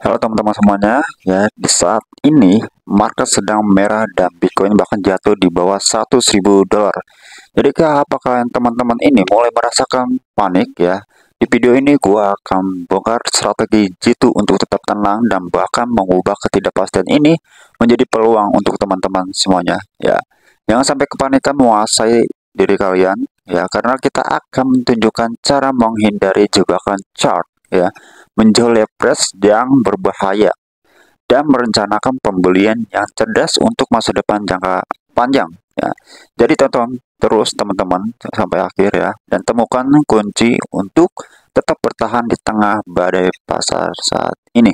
Halo teman-teman semuanya, ya di saat ini market sedang merah dan Bitcoin bahkan jatuh di bawah 100.000 dolar. Jadi apa kalian teman-teman ini mulai merasakan panik ya? Di video ini gua akan bongkar strategi jitu untuk tetap tenang dan bahkan mengubah ketidakpastian ini menjadi peluang untuk teman-teman semuanya ya. Jangan sampai kepanikan menguasai diri kalian ya, karena kita akan menunjukkan cara menghindari jebakan chart ya, menjauh leverage yang berbahaya, dan merencanakan pembelian yang cerdas untuk masa depan jangka panjang ya. Jadi tonton terus teman-teman sampai akhir ya, dan temukan kunci untuk tetap bertahan di tengah badai pasar saat ini.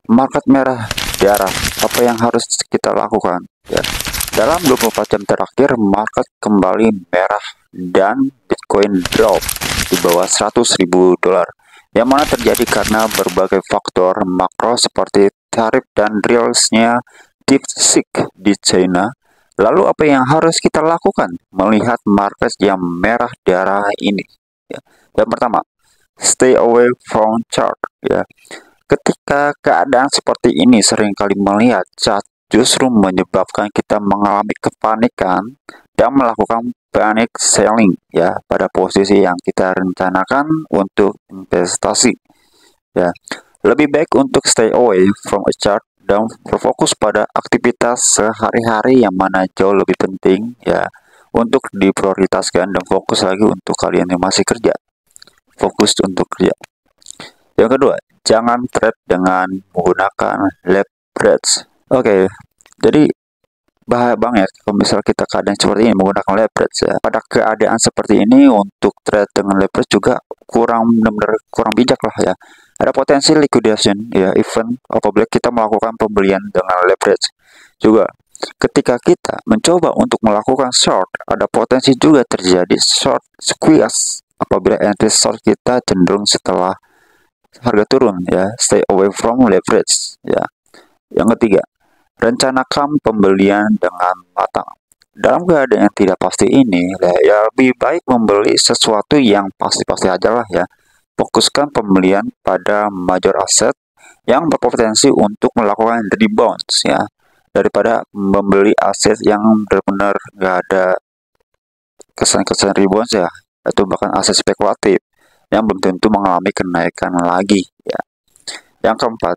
Market merah darah, apa yang harus kita lakukan ya? Dalam 24 jam terakhir, market kembali merah dan Bitcoin drop di bawah 100.000 dolar, yang mana terjadi karena berbagai faktor makro seperti tarif dan rilisnya DeepSeek di China. Lalu apa yang harus kita lakukan melihat market yang merah darah ini ya? Yang pertama, stay away from chart ya. Ketika keadaan seperti ini seringkali melihat cat justru menyebabkan kita mengalami kepanikan dan melakukan panic selling ya pada posisi yang kita rencanakan untuk investasi ya. Lebih baik untuk stay away from a chart dan berfokus pada aktivitas sehari-hari yang mana jauh lebih penting ya untuk diprioritaskan, dan fokus lagi untuk kalian yang masih kerja. Fokus untuk kerja. Yang kedua, jangan trade dengan menggunakan leverage. Oke, jadi bahaya banget kalau misal kita keadaan seperti ini menggunakan leverage ya. Pada keadaan seperti ini untuk trade dengan leverage juga kurang, benar-benar kurang bijak lah ya. Ada potensi liquidation ya, event apabila kita melakukan pembelian dengan leverage. Juga ketika kita mencoba untuk melakukan short, ada potensi juga terjadi short squeeze apabila entry short kita cenderung setelah harga turun ya. Stay away from leverage ya. Yang ketiga, rencanakan pembelian dengan matang. Dalam keadaan yang tidak pasti ini ya, lebih baik membeli sesuatu yang pasti-pasti aja lah ya. Fokuskan pembelian pada major aset yang berpotensi untuk melakukan rebounds ya, daripada membeli aset yang benar-benar nggak ada kesan-kesan rebounds ya, atau bahkan aset spekulatif yang belum tentu mengalami kenaikan lagi ya. Yang keempat,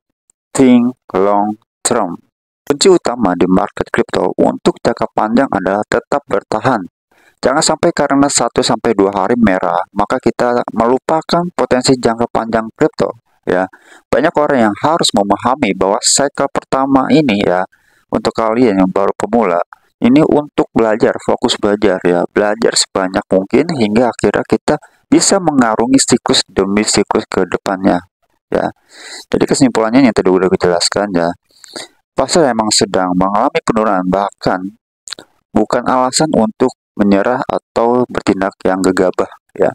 think long term. Kunci utama di market crypto untuk jangka panjang adalah tetap bertahan. Jangan sampai karena 1 sampai 2 hari merah, maka kita melupakan potensi jangka panjang crypto ya. Banyak orang yang harus memahami bahwa cycle pertama ini ya, untuk kalian yang baru pemula, ini untuk belajar, fokus belajar ya. Belajar sebanyak mungkin hingga akhirnya kita bisa mengarungi siklus demi siklus ke depannya ya. Jadi kesimpulannya yang tadi udah dijelaskan ya, pasar emang sedang mengalami penurunan, bahkan bukan alasan untuk menyerah atau bertindak yang gegabah ya.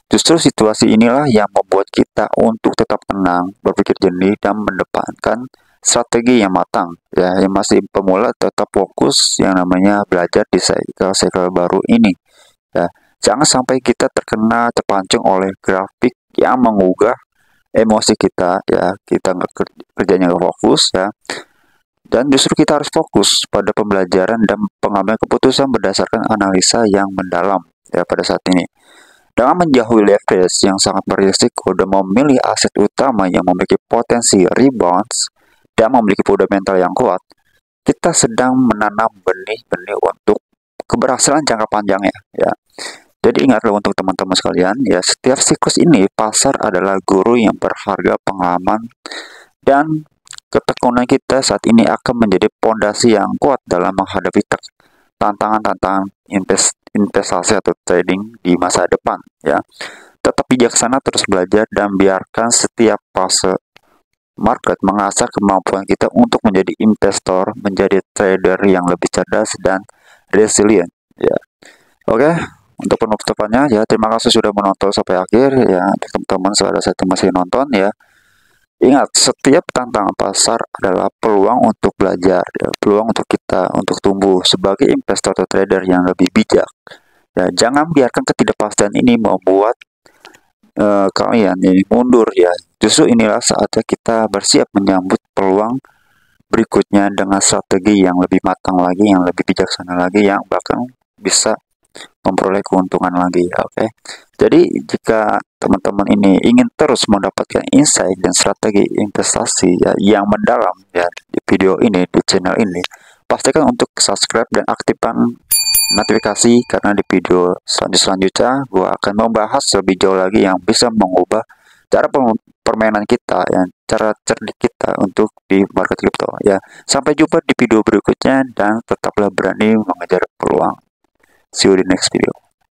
Justru situasi inilah yang membuat kita untuk tetap tenang, berpikir jernih, dan mendepankan strategi yang matang ya. Yang masih pemula tetap fokus yang namanya belajar di cycle baru ini ya. Jangan sampai kita terpancing oleh grafik yang menggugah emosi kita ya. Kita nggak kerjanya nggak fokus ya, dan justru kita harus fokus pada pembelajaran dan pengambilan keputusan berdasarkan analisa yang mendalam ya pada saat ini. Dengan menjauhi leverage yang sangat berisiko dan memilih aset utama yang memiliki potensi rebounds dan memiliki fundamental yang kuat, kita sedang menanam benih-benih untuk keberhasilan jangka panjangnya ya. Jadi ingatlah untuk teman-teman sekalian ya, setiap siklus ini pasar adalah guru yang berharga pengalaman, dan ketekunan kita saat ini akan menjadi pondasi yang kuat dalam menghadapi tantangan-tantangan investasi atau trading di masa depan ya. Tetap bijaksana, terus belajar, dan biarkan setiap fase market mengasah kemampuan kita untuk menjadi investor, menjadi trader yang lebih cerdas dan resilient ya. Oke, untuk penutupannya ya, terima kasih sudah menonton sampai akhir ya. Teman-teman, saudara saya masih nonton ya, ingat, setiap tantangan pasar adalah peluang untuk belajar ya, peluang untuk kita untuk tumbuh sebagai investor atau trader yang lebih bijak ya. Jangan biarkan ketidakpastian ini membuat kalian ini mundur ya. Justru inilah saatnya kita bersiap menyambut peluang berikutnya dengan strategi yang lebih matang lagi, yang lebih bijaksana lagi, yang bahkan bisa memperoleh keuntungan lagi. Oke. Jadi jika teman-teman ini ingin terus mendapatkan insight dan strategi investasi ya, yang mendalam ya di video ini, di channel ini, pastikan untuk subscribe dan aktifkan notifikasi, karena di video selanjutnya gua akan membahas lebih jauh lagi yang bisa mengubah cara permainan kita ya, cara cerdik kita untuk di market crypto ya. Sampai jumpa di video berikutnya dan tetaplah berani mengejar peluang. See you di next video.